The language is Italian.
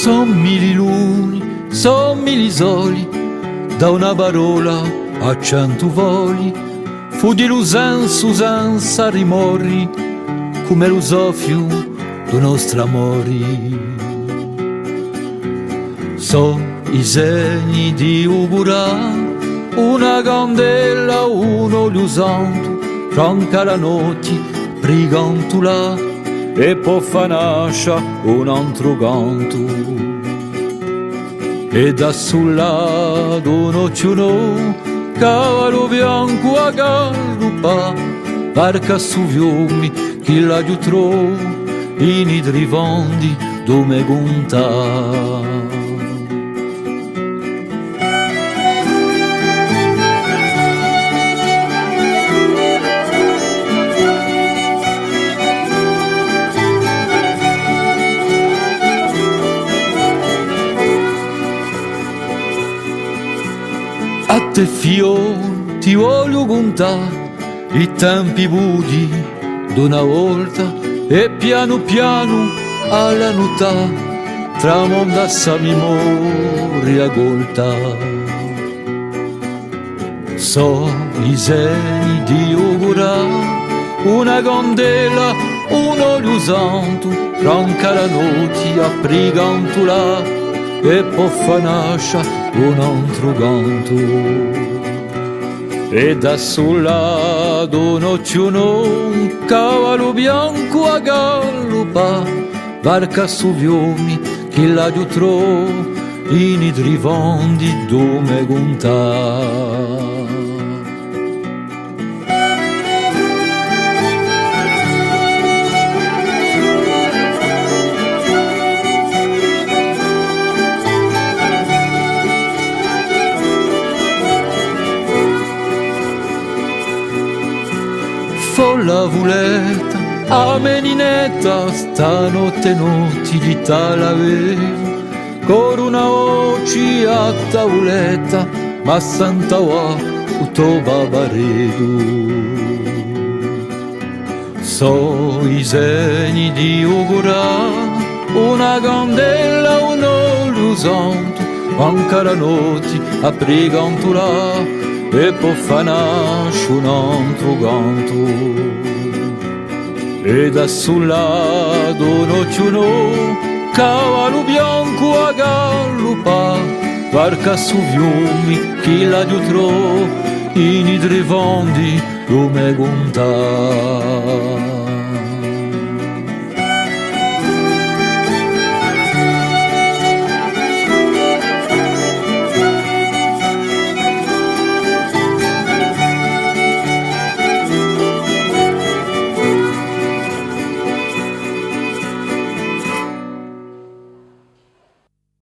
Son mille luni, son mille soli, da una parola a 100 voli, fu di l'usanza rimorri, come lo soffio do nostro amore. So i segni di ugurà, una candela, un olio santo, franca la notte, brigantula, e poi fa nascere un altro canto. E da sul lato nocciolò, cavallo bianco a gallupa, barca su fiumi, chi la giutrò, in i trifondi dove conta. A te fior ti voglio contare i tempi budi d'una volta e piano piano alla notte tramonda sa memoria colta. So i segni di augurà, una candela, un olio santo, franca la notte a brigantula, e poi fa nascere un altro canto. E da sul lato nocciolò, un cavallo bianco a gallupa, barca su fiumi, chi la giutrò, in i trifondi dove conta. La vuletta a meninetta stanotte notti di talavera con una voce a tavoletta ma santa wa utto babaredo. So i segni di augurà, una candela, un olio santo, manca la notte a brigantula, e poi fa nascere un altro canto. E da sul lato nocciolò, cavallo bianco a gallupa, barca su fiumi, chi la giutrò, in i trifondi come conta.